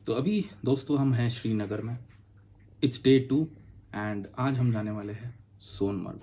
तो अभी दोस्तों हम हैं श्रीनगर में। इट्स डे 2 एंड आज हम जाने वाले हैं सोनमर्ग।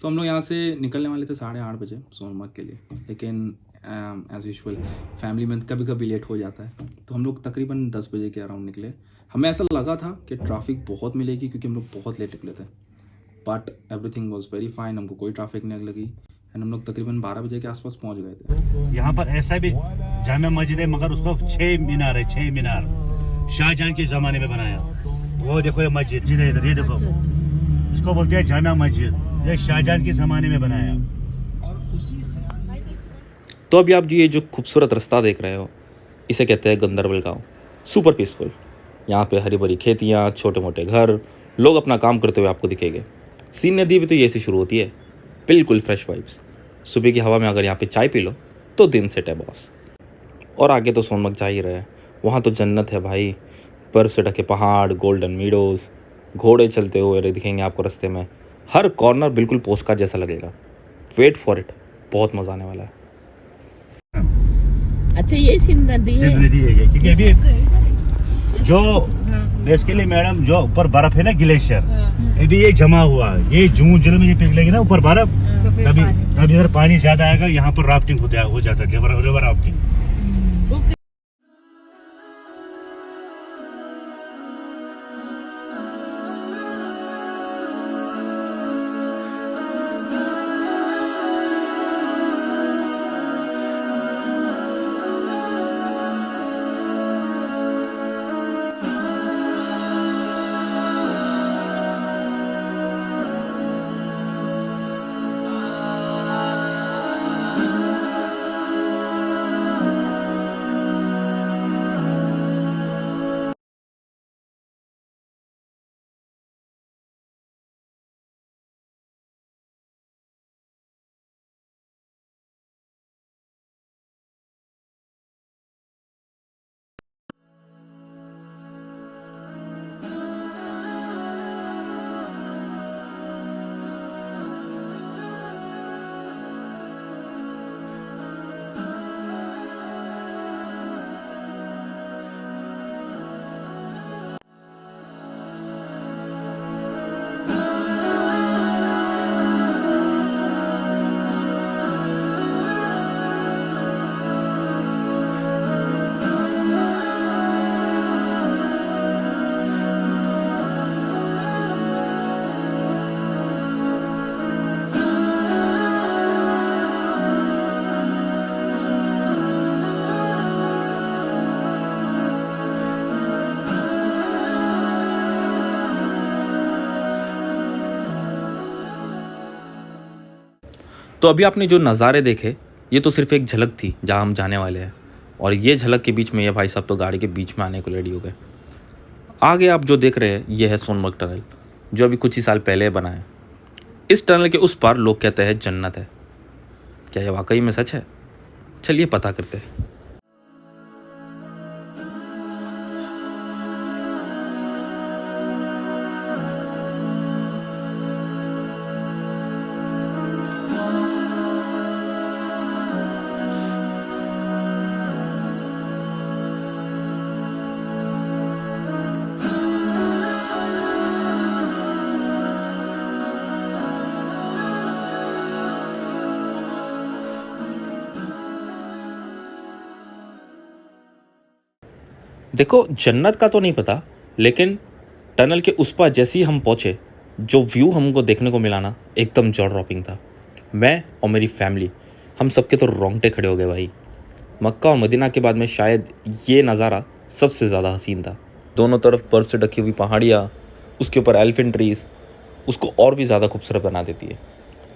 तो हम लोग यहाँ से निकलने वाले थे 8:30 बजे सोनमर्ग के लिए, लेकिन एज़ यूजुअल फैमिली में कभी कभी लेट हो जाता है, तो हम लोग तकरीबन 10 बजे के अराउंड निकले। हमें ऐसा लगा था कि ट्रैफिक बहुत मिलेगी क्योंकि हम लोग बहुत लेट निकले थे, but everything was very fine. हमको कोई ट्रैफिक नहीं लगी एंड हम लोग तकरीबन 12 बजे के आसपास पहुँच गए थे। यहाँ पर ऐसा भी जामा मस्जिद है, मगर उसको 6 मीनार है। 6 मीनार शाहजहां के ज़माने में बनाया। वो देखो ये मस्जिद, इधर ये देखो, इसको बोलते हैं जामा मस्जिद। ये शाहजहां के ज़माने में बनाया। तो अभी आप ये जो खूबसूरत रास्ता देख रहे हो, इसे कहते हैं गंदरबल गांव। Super peaceful. यहाँ पे हरी भरी खेतियाँ, छोटे मोटे घर, लोग अपना काम करते हुए आपको दिखेंगे। सीन नदी भी तो ये से शुरू होती है, बिल्कुल फ्रेश वाइब्स। सुबह की हवा में अगर यहाँ पे चाय पी लो तो दिन सेट है बॉस। और आगे तो सोनमर्ग जा ही रहे, वहाँ तो जन्नत है भाई। बर्फ से ढके पहाड़, गोल्डन मीडोज़, घोड़े चलते हुए दिखेंगे आपको रास्ते में। हर कॉर्नर बिल्कुल पोस्टकार्ड जैसा लगेगा। वेट फॉर इट, बहुत मज़ा आने वाला है। अच्छा, ये सिंध नदी है। सिंध नदी है ये, क्योंकि अभी जो बेसिकली मैडम जो ऊपर बर्फ है ना, ग्लेशियर, अभी ये जमा हुआ। ये जून जुलाई में ये पिघलेगी ना ऊपर बर्फ, तभी इधर पानी ज्यादा आएगा। यहाँ पर राफ्टिंग हो जाता है, रिवर राफ्टिंग। तो अभी आपने जो नज़ारे देखे, ये तो सिर्फ एक झलक थी जहाँ हम जाने वाले हैं। और ये झलक के बीच में ये भाई साहब तो गाड़ी के बीच में आने को रेडी हो गए। आगे आप जो देख रहे हैं ये है सोनमर्ग टनल, जो अभी कुछ ही साल पहले बना है। इस टनल के उस पार लोग कहते हैं जन्नत है। क्या ये वाकई में सच है? चलिए पता करते हैं। देखो, जन्नत का तो नहीं पता, लेकिन टनल के उस पार जैसे ही हम पहुँचे, जो व्यू हमको देखने को मिला ना, एकदम जॉ ड्रॉपिंग था। मैं और मेरी फैमिली, हम सबके तो रोंगटे खड़े हो गए भाई। मक्का और मदीना के बाद में शायद ये नज़ारा सबसे ज़्यादा हसीन था। दोनों तरफ बर्फ़ से ढकी हुई पहाड़ियाँ, उसके ऊपर एलिफेंट ट्रीज़ उसको और भी ज़्यादा खूबसूरत बना देती है।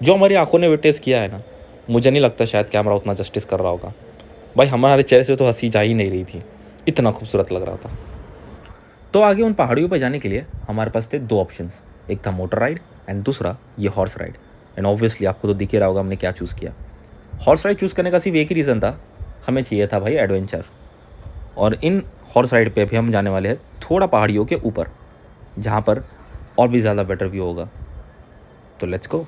जो हमारी आंखों ने विटनेस किया है ना, मुझे नहीं लगता शायद कैमरा उतना जस्टिस कर रहा होगा। भाई हमारे चेहरे से तो हंसी जा ही नहीं रही थी, इतना खूबसूरत लग रहा था। तो आगे उन पहाड़ियों पर जाने के लिए हमारे पास थे दो ऑप्शंस, एक था मोटर राइड एंड दूसरा ये हॉर्स राइड। एंड ऑब्वियसली आपको तो दिख ही रहा होगा हमने क्या चूज़ किया। हॉर्स राइड चूज़ करने का सिर्फ एक ही रीज़न था, हमें चाहिए था भाई एडवेंचर। और इन हॉर्स राइड पे अभी हम जाने वाले हैं थोड़ा पहाड़ियों के ऊपर, जहाँ पर और भी ज़्यादा बेटर व्यू होगा। तो let's go.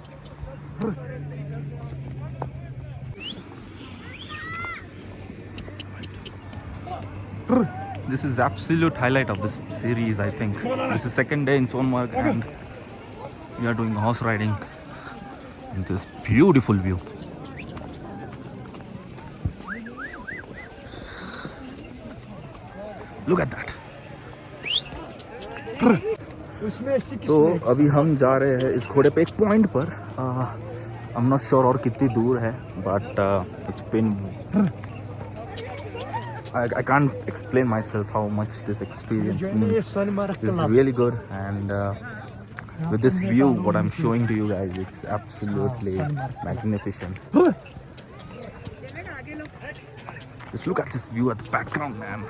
This is absolute highlight of this series, I think. This is second day in Sonmarg and we are doing horse riding in this beautiful view. Look at that. तो अभी हम जा रहे हैं इस घोड़े पे एक पॉइंट पर। आई एम नॉट श्योर और कितनी दूर है, but it's been I can't explain myself how much this experience means. This is really good, and with this view, what I'm showing to you guys, it's absolutely magnificent. Just look at this view at the background, man.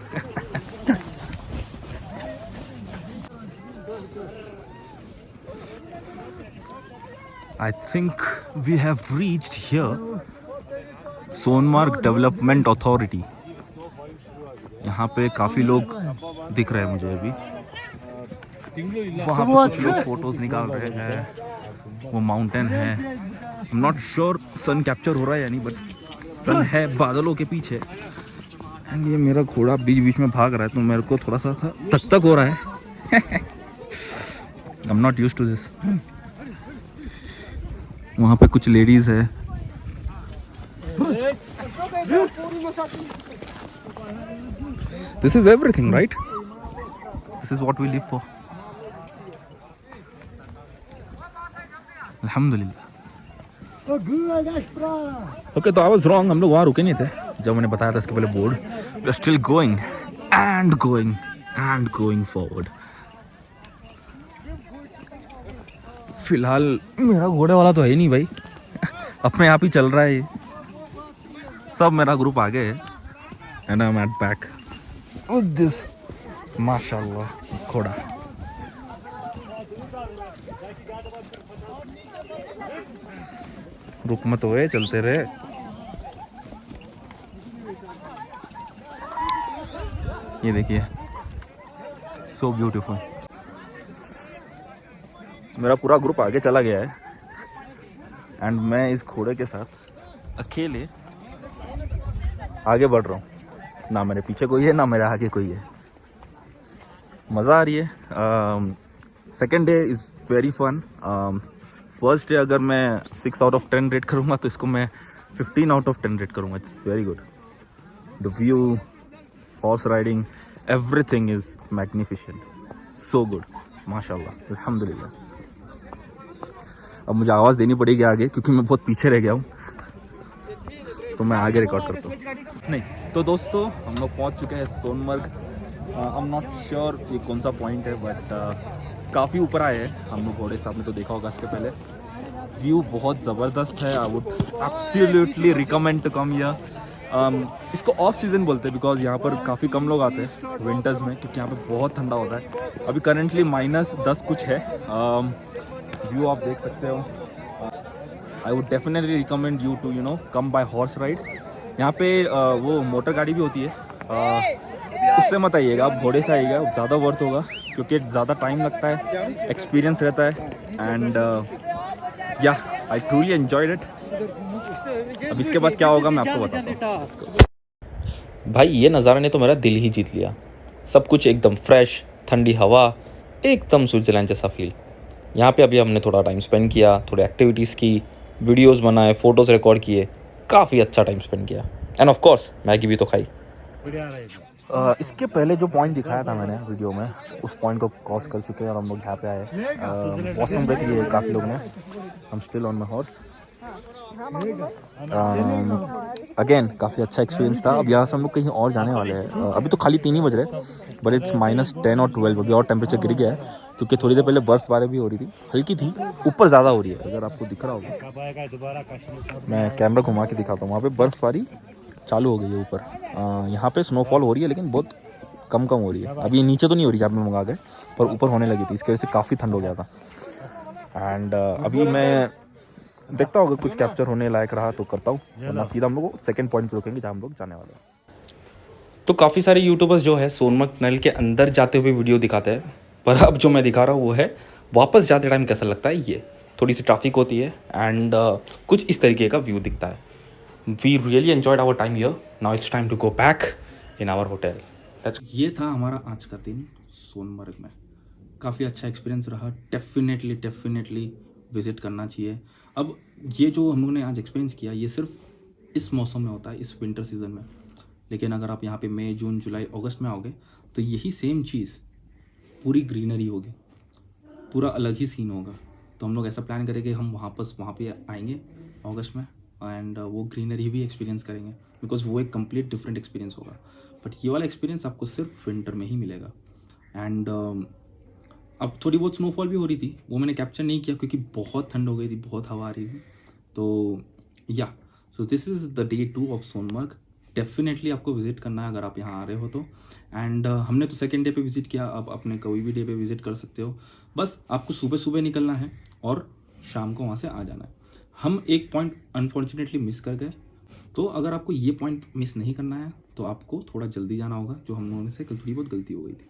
I think we have reached here, Sonmarg Development Authority. यहाँ पे काफ़ी लोग दिख रहे हैं मुझे अभी। वहाँ पे कुछ लोग फोटोज निकाल रहे हैं। वो माउंटेन है, I am not sure sun capture हो रहा है या नहीं, बट सन है बादलों के पीछे। एंड ये मेरा घोड़ा बीच बीच में भाग रहा है, तो मेरे को थोड़ा सा तक हो रहा है। I am not used to this. वहाँ पे कुछ लेडीज है। This is everything, right? This is what we live for. Alhamdulillah. Okay, तो I was wrong. हम लोग वहाँ रुके नहीं थे जब मैंने बताया था इसके पहले board. We are still going and going and going forward. फिलहाल मेरा घोड़े वाला तो है ही नहीं भाई, अपने आप ही चल रहा है ये। सब मेरा ग्रुप आगे है and I'm at back with this माशाल्लाह घोड़ा। रुक मत हुए, चलते रहे। ये देखिए, सो ब्यूटीफुल। मेरा पूरा ग्रुप आगे चला गया है एंड मैं इस घोड़े के साथ अकेले आगे बढ़ रहा हूँ। ना मेरे पीछे कोई है, ना मेरे आगे कोई है। मज़ा आ रही है। Second day is very fun. First day अगर मैं 6 आउट ऑफ 10 रेट करूँगा तो इसको मैं 15 आउट ऑफ 10 रेट करूँगा। It's very good. The view, horse riding, everything is magnificent, so good, माशाल्लाह, अल्हम्दुलिल्लाह। अब मुझे आवाज़ देनी पड़ेगी आगे क्योंकि मैं बहुत पीछे रह गया हूँ, तो मैं आगे रिकॉर्ड करता हूँ। नहीं तो दोस्तों, हम लोग पहुँच चुके हैं Sonamarg. I am not sure ये कौन सा पॉइंट है, बट काफ़ी ऊपर आए हैं हम लोग। घोड़े साहब ने तो देखा होगा इसके पहले। व्यू बहुत ज़बरदस्त है। I would absolutely recommend to come here. इसको ऑफ सीज़न बोलते हैं बिकॉज यहाँ पर काफ़ी कम लोग आते हैं विंटर्स में, क्योंकि यहाँ पे बहुत ठंडा होता है। अभी करेंटली -10 कुछ है। व्यू आप देख सकते हो। I would definitely recommend you to come by horse ride. यहाँ पे वो मोटर गाड़ी भी होती है, उससे मत आइएगा, आप घोड़े से आइएगा, ज़्यादा वर्थ होगा क्योंकि ज़्यादा टाइम लगता है, एक्सपीरियंस रहता है। एंड या आई ट्रूली एन्जॉयड इट। अब इसके बाद क्या होगा मैं आपको बताता हूँ। भाई ये नज़ारा ने तो मेरा दिल ही जीत लिया। सब कुछ एकदम फ्रेश, ठंडी हवा, एकदम स्विट्ज़रलैंड जैसा फील। यहाँ पे अभी हमने थोड़ा टाइम स्पेंड किया, थोड़ी एक्टिविटीज़ की, वीडियोस बनाए, फ़ोटोज़ रिकॉर्ड किए, काफ़ी अच्छा टाइम स्पेंड किया। एंड ऑफ कोर्स मैगी भी तो खाई। इसके पहले जो पॉइंट दिखाया था मैंने वीडियो में, उस पॉइंट को क्रॉस कर चुके हैं और हम लोग यहाँ पे आए। वॉशरूम ब्रेक लिए काफ़ी लोग ने। हम still on my horse. Again काफ़ी अच्छा एक्सपीरियंस था। अब यहाँ से हम लोग कहीं और जाने वाले हैं। अभी तो खाली 3 ही बज रहे, बट इट्स -10 और 12। अभी और टेम्परेचर गिर गया है क्योंकि थोड़ी देर पहले बर्फ़बारी भी हो रही थी, हल्की थी, ऊपर ज़्यादा हो रही है। अगर आपको दिख रहा होगा, मैं कैमरा घुमा के दिखाता हूँ। वहाँ पे बर्फ़बारी चालू हो गई है ऊपर। यहाँ पे स्नोफॉल हो रही है लेकिन बहुत कम हो रही है। अभी नीचे तो नहीं हो रही जहाँ पे मंगा गए, पर ऊपर होने लगी थी। इसकी वजह से काफ़ी ठंड हो गया था। एंड अभी मैं देखता हूँ अगर कुछ कैप्चर होने लायक रहा तो करता हूँ, वरना सीधा हम लोग सेकंड पॉइंट पे रुकेंगे जहाँ हम लोग जाने वाले हैं। तो काफ़ी सारे यूट्यूबर्स जो है सोनमर्ग टनल के अंदर जाते हुए वीडियो दिखाते हैं, पर अब जो मैं दिखा रहा हूँ वो है वापस जाते टाइम कैसा लगता है। ये थोड़ी सी ट्रैफिक होती है एंड कुछ इस तरीके का व्यू दिखता है। We really enjoyed our time here, now it's time to go back in our hotel. ये था हमारा आज का दिन सोनमर्ग में। काफ़ी अच्छा एक्सपीरियंस रहा। डेफिनेटली विज़िट करना चाहिए। अब ये जो हम लोगों ने आज एक्सपीरियंस किया ये सिर्फ इस मौसम में होता है, इस विंटर सीज़न में। लेकिन अगर आप यहाँ पे मई, जून, जुलाई, अगस्त में आओगे तो यही सेम चीज़ पूरी ग्रीनरी होगी, पूरा अलग ही सीन होगा। तो हम लोग ऐसा प्लान करें कि हम वहाँ पे आएंगे अगस्त में एंड वो ग्रीनरी भी एक्सपीरियंस करेंगे, बिकॉज वो एक कंप्लीट डिफरेंट एक्सपीरियंस होगा। बट ये वाला एक्सपीरियंस आपको सिर्फ विंटर में ही मिलेगा। एंड अब थोड़ी बहुत स्नोफॉल भी हो रही थी, वो मैंने कैप्चर नहीं किया क्योंकि बहुत ठंड हो गई थी, बहुत हवा आ रही थी। तो या so this is the day 2 of Sonamarg. Definitely आपको विज़िट करना है अगर आप यहाँ आ रहे हो तो। एंड हमने तो सेकेंड डे पे विज़िट किया, अब अपने कोई भी डे पे विज़िट कर सकते हो। बस आपको सुबह निकलना है और शाम को वहाँ से आ जाना है। हम एक पॉइंट अनफॉर्चुनेटली मिस कर गए, तो अगर आपको ये पॉइंट मिस नहीं करना है तो आपको थोड़ा जल्दी जाना होगा, जो हम लोगों से कल थोड़ी बहुत गलती हो गई थी।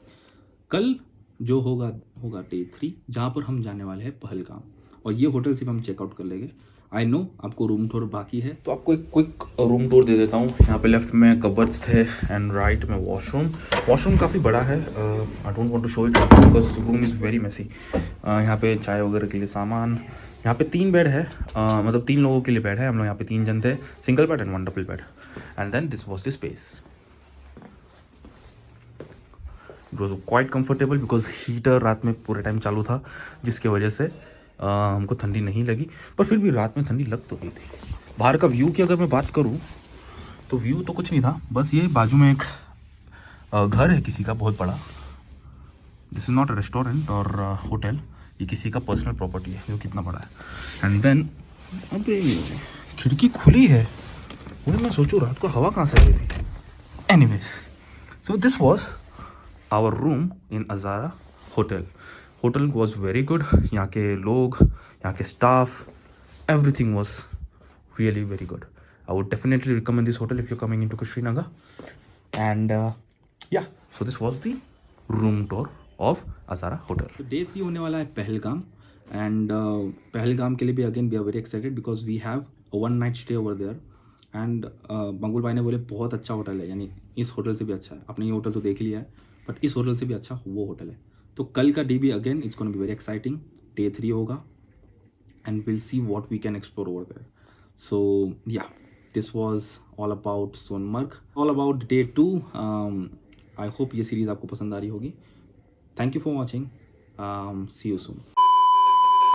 कल जो होगा डे 3, जहाँ पर हम जाने वाले हैं पहलगाम, और ये होटल से भी हम चेकआउट कर लेंगे। आई नो आपको रूम टूर बाकी है, तो आपको एक क्विक रूम टूर दे देता हूँ। यहाँ पे लेफ्ट में कबर्ड्स थे एंड राइट में वॉशरूम काफ़ी बड़ा है। I don't want to show it because room is very messy. यहाँ पे चाय वगैरह के लिए सामान, यहाँ पे 3 बेड है, मतलब 3 लोगों के लिए बेड है। हम लोग यहाँ पे 3 जन थे, single bed and 1 double bed. And then this was the space. It was quite comfortable because heater रात में पूरे टाइम चालू था, जिसके वजह से हमको ठंडी नहीं लगी। पर फिर भी रात में ठंडी लग तो गई थी। बाहर का व्यू की अगर मैं बात करूँ तो व्यू तो कुछ नहीं था, बस ये बाजू में एक घर है किसी का बहुत बड़ा। This is not a restaurant और होटल, ये किसी का पर्सनल प्रॉपर्टी है जो कितना बड़ा है। एंड देन अबे खिड़की खुली है, वही मैं सोचूं रात को हवा कहाँ से आ रही थी। Anyways, so this was our room in Azara hotel was very good. यहाँ के लोग, यहाँ के staff, everything was really very good. I would definitely recommend this hotel if you coming into Srinagar. And yeah so this was the room tour of Azara hotel. तो day 3 होने वाला है Pahalgam. And Pahalgam के लिए भी again we are very excited because we have a 1 night stay over there. And Mangul भाई ने बोले बहुत अच्छा होटल है, यानी इस होटल से भी अच्छा है। आपने ये होटल तो देख लिया है, बट इस होटल से भी अच्छा वो होटल है। तो कल का डे भी again it's gonna be very exciting. Day 3 होगा and will see what we can explore over there. So yeah this was all about Sonamarg, all about day 2। I hope ये सीरीज़ आपको पसंद आ रही होगी। Thank you for watching. See you soon.